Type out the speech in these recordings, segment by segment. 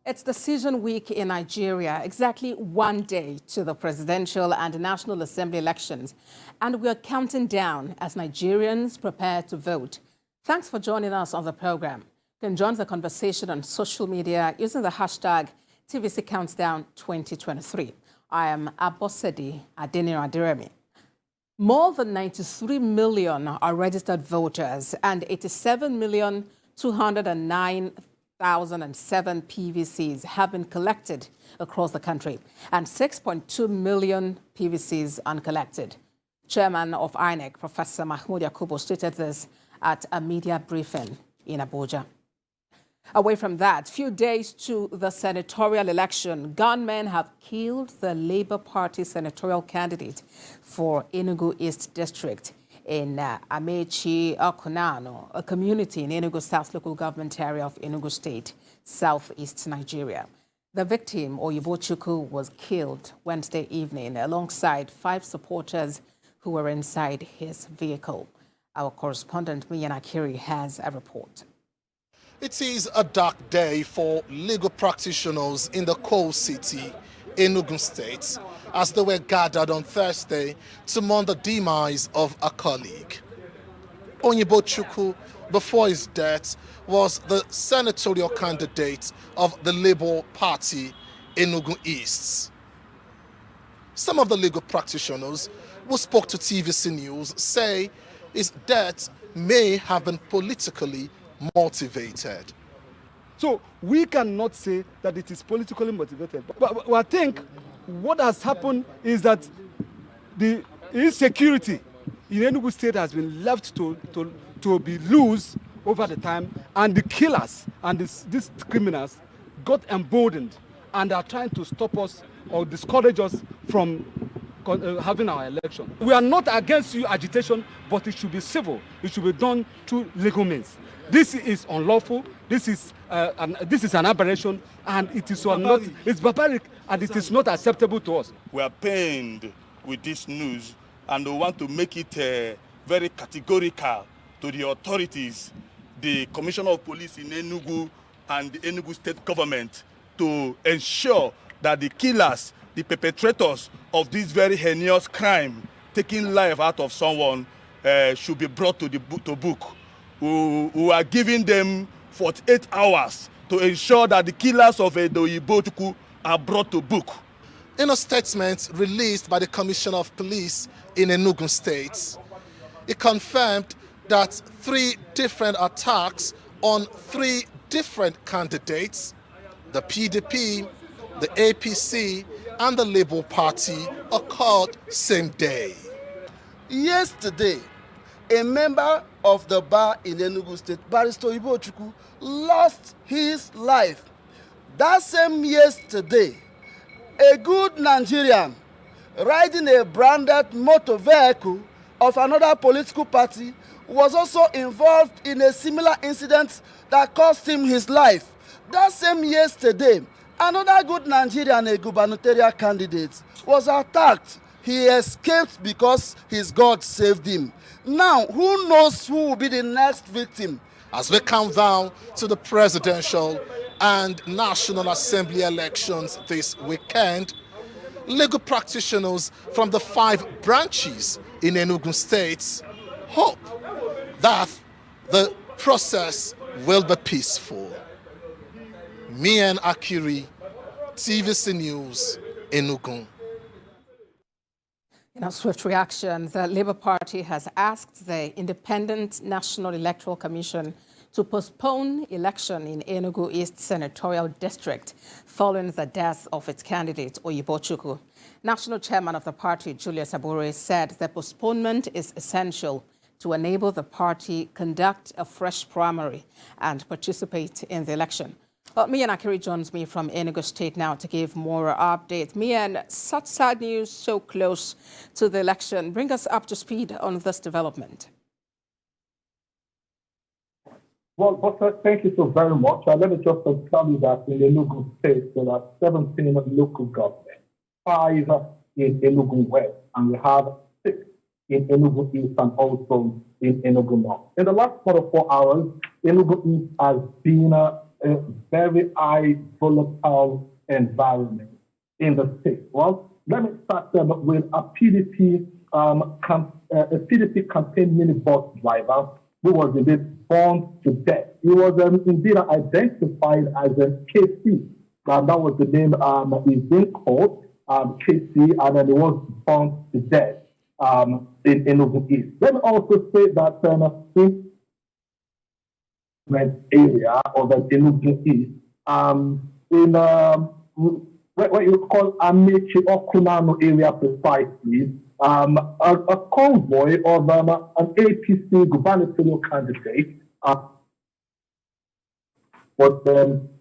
It's decision week in Nigeria, exactly 1 day to the presidential and National Assembly elections. And we're counting down as Nigerians prepare to vote. Thanks for joining us on the program. You can join the conversation on social media using the hashtag TVC Countdown 2023. I am Abosedi Adeniran. More than 93 million are registered voters and 87,209,007 PVCs have been collected across the country and 6.2 million PVCs uncollected. Chairman of INEC, Professor Mahmoud Yakubu, stated this at a media briefing in Abuja. Away from that, few days to the senatorial election, gunmen have killed the Labour Party senatorial candidate for Enugu East District in Amechi Akunano, a community in Enugu South local government area of Enugu State, southeast Nigeria. The victim, Oyibochukwu, was killed Wednesday evening alongside 5 supporters who were inside his vehicle. Our correspondent, Miyen Akiri, has a report. It is a dark day for legal practitioners in the coal city, Enugu State, as they were gathered on Thursday to mourn the demise of a colleague. Oyibochukwu, before his death, was the senatorial candidate of the Labour Party, Enugu East. Some of the legal practitioners who spoke to TVC News say his death may have been politically motivated. So we cannot say that it is politically motivated. But I think what has happened is that the insecurity in Enugu State has been left to be loose over the time, and the killers and these criminals got emboldened and are trying to stop us or discourage us from having our election. We are not against you agitation, but it should be civil. It should be done through legal means. This is unlawful. This is an aberration, and it is it's barbaric, and it is not acceptable to us. We are pained with this news, and we want to make it very categorical to the authorities, the Commissioner of Police in Enugu and the Enugu State government, to ensure that the killers, the perpetrators of this very heinous crime, taking life out of someone, should be brought to book. We are giving them 48 hours to ensure that the killers of Oyibochukwu are brought to book. In a statement released by the Commissioner of Police in Enugu State, it confirmed that 3 different attacks on 3 different candidates, the PDP, the APC, and the Labour Party, occurred same day. Yesterday, a member of the bar in Enugu State, Barrister Oyibochukwu, lost his life. That same yesterday, a good Nigerian riding a branded motor vehicle of another political party was also involved in a similar incident that cost him his life. That same yesterday, another good Nigerian, a gubernatorial candidate, was attacked. He escaped because his God saved him. Now, who knows who will be the next victim? As we count down to the presidential and National Assembly elections this weekend, legal practitioners from the 5 branches in Enugu State hope that the process will be peaceful. Miyen Akiri, TVC News, Enugu. In a swift reaction, the Labour Party has asked the Independent National Electoral Commission to postpone election in Enugu East Senatorial District following the death of its candidate, Oyibochukwu. National Chairman of the party, Julius Abure, said the postponement is essential to enable the party conduct a fresh primary and participate in the election. Well, Miyen Akiri joins me from Enugu State now to give more updates. Miyen, such sad news so close to the election. Bring us up to speed on this development. Well, Buster, thank you so very much. Let me just tell you that in Enugu State, there are 17 local governments, 5 in Enugu West, and we have 6 in Enugu East and also in Enugu North. In the last 44 hours, Enugu East has been a very high volatile environment in the state? Well, let me start with a PDP campaign minibus driver who was indeed burned to death. He was indeed identified as a KC. That was the name he's been called, KC, and then he was burned to death in Enugu East. Let me also say that in the area of the Enugu East, in what you call Amechi Okunano area precisely, a convoy of an APC gubernatorial candidate, but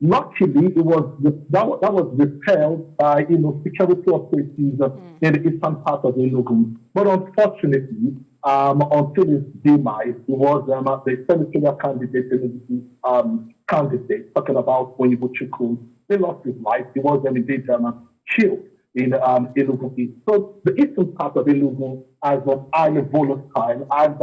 luckily that was repelled by security authorities in the eastern part of Enugu. But unfortunately, until his demise, he was the senatorial candidate, talking about Onyibuchukwu. He lost his life. He was indeed killed in Enugu East. So the eastern part of Enugu has been highly volatile, and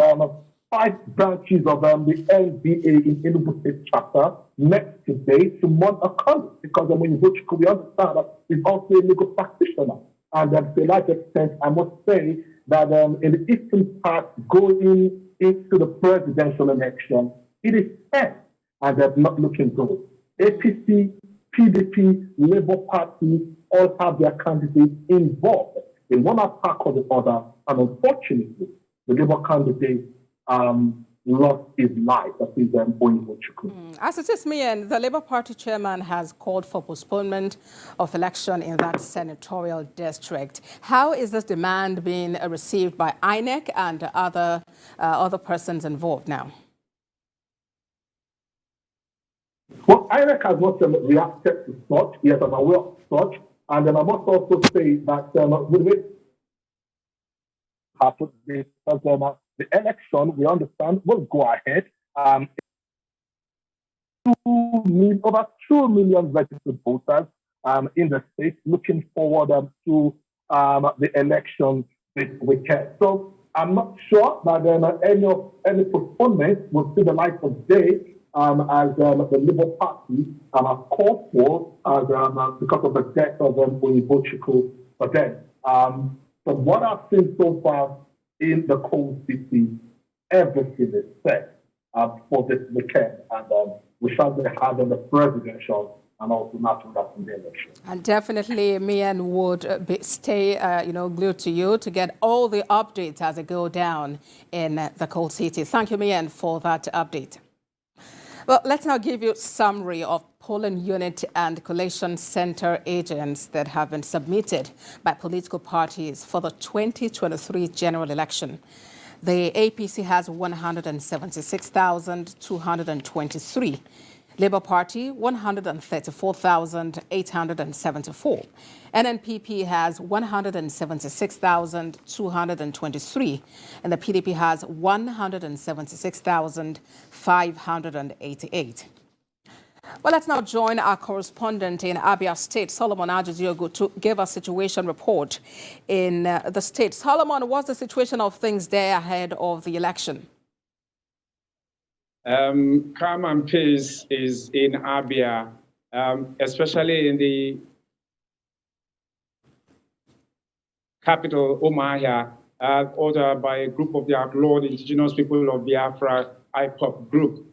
5 branches of the NBA in Enugu State chapter met today to mourn a colleague, because when Onyibuchukwu, we understand that he's also a legal practitioner. And to a large extent, I must say that in the eastern part, going into the presidential election, it is tense and they're not looking good. APC, PDP, Labour Party all have their candidates involved in one attack or the other, and unfortunately, the Labour candidate lost his life. That is Onyibuchukwu. As it is, Miyen, the Labour Party chairman has called for postponement of election in that senatorial district. How is this demand being received by INEC and other persons involved now? Well, INEC has not reacted to such. Yes, I'm aware of such. And then I must also say that with happened because the election, we understand, will go ahead. Over 2 million registered voters in the state looking forward to the election this weekend. So I'm not sure that any postponement will see the light of day as the Labour Party are called for because of the death of Onyibuchukwu. But then, from what I've seen so far in the coal city, everything is set for this weekend, and we shall be having the presidential and also national election. And definitely, Miyen would stay, glued to you to get all the updates as they go down in the coal city. Thank you, Miyen, for that update. Well, let's now give you a summary of polling unit and collation center agents that have been submitted by political parties for the 2023 general election. The APC has 176,223. Labour Party, 134,874. NNPP has 176,223. And the PDP has 176,588. Well, let's now join our correspondent in Abia State, Solomon Ajuziogu, to give a situation report in the state. Solomon, what's the situation of things there ahead of the election? Calm and peace is in Abia, especially in the capital, Umuahia, ordered by a group of the outlawed indigenous people of Biafra, IPOP group.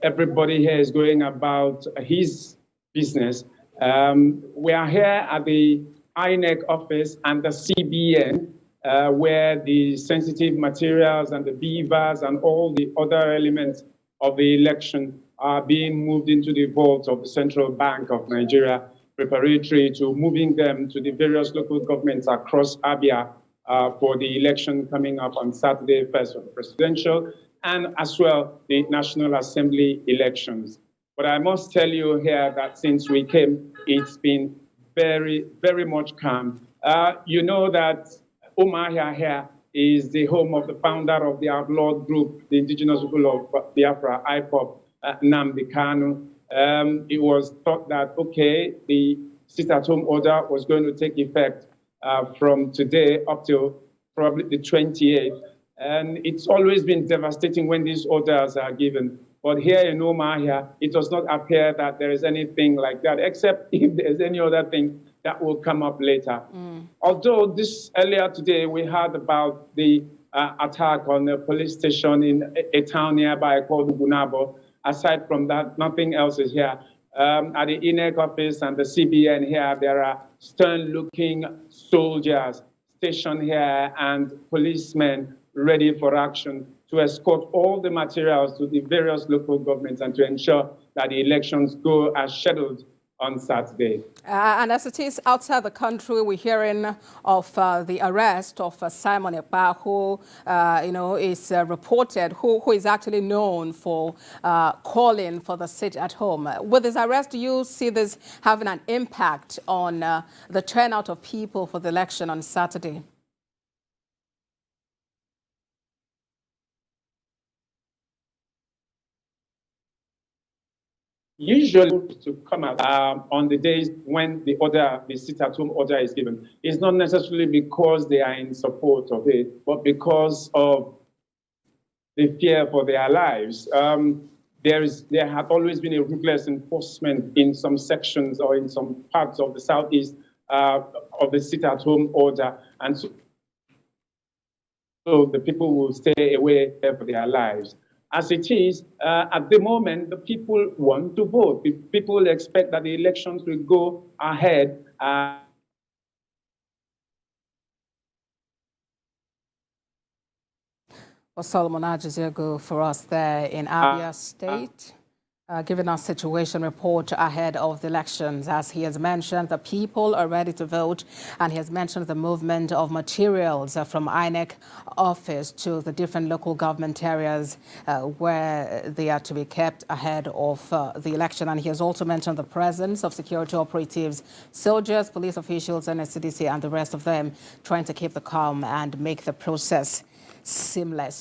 Everybody here is going about his business. We are here at the INEC office and the CBN, where the sensitive materials and the beavers and all the other elements of the election are being moved into the vaults of the Central Bank of Nigeria, preparatory to moving them to the various local governments across Abia for the election coming up on Saturday, first of the presidential, and as well the National Assembly elections. But I must tell you here that since we came, it's been very, very much calm. You know that Umuahia here is the home of the founder of the outlawed group, the indigenous people of Biafra, IPOP, Nnamdi Kanu. It was thought that, okay, the sit-at-home order was going to take effect from today up till probably the 28th. And it's always been devastating when these orders are given. But here in Umuahia, it does not appear that there is anything like that, except if there's any other thing that will come up later. Although this earlier today, we heard about the attack on the police station in a town nearby called Gunabo. Aside from that, nothing else is here. At the INEC office and the CBN here, there are stern-looking soldiers stationed here and policemen ready for action to escort all the materials to the various local governments and to ensure that the elections go as scheduled on Saturday. And as it is outside the country, we're hearing of the arrest of Simon Ekpa, who is reported, who is actually known for calling for the sit at home. With this arrest, do you see this having an impact on the turnout of people for the election on Saturday? Usually to come out on the days when the sit-at-home order is given. It's not necessarily because they are in support of it, but because of the fear for their lives. There had always been a ruthless enforcement in some sections or in some parts of the southeast of the sit-at-home order, and so the people will stay away for their lives. As it is, at the moment, the people want to vote. People expect that the elections will go ahead. Solomon Ajuziogu for us there in Abia State, giving us situation report ahead of the elections. As he has mentioned, the people are ready to vote, and he has mentioned the movement of materials from INEC office to the different local government areas where they are to be kept ahead of the election. And he has also mentioned the presence of security operatives, soldiers, police officials, NSCDC, and the rest of them trying to keep the calm and make the process seamless.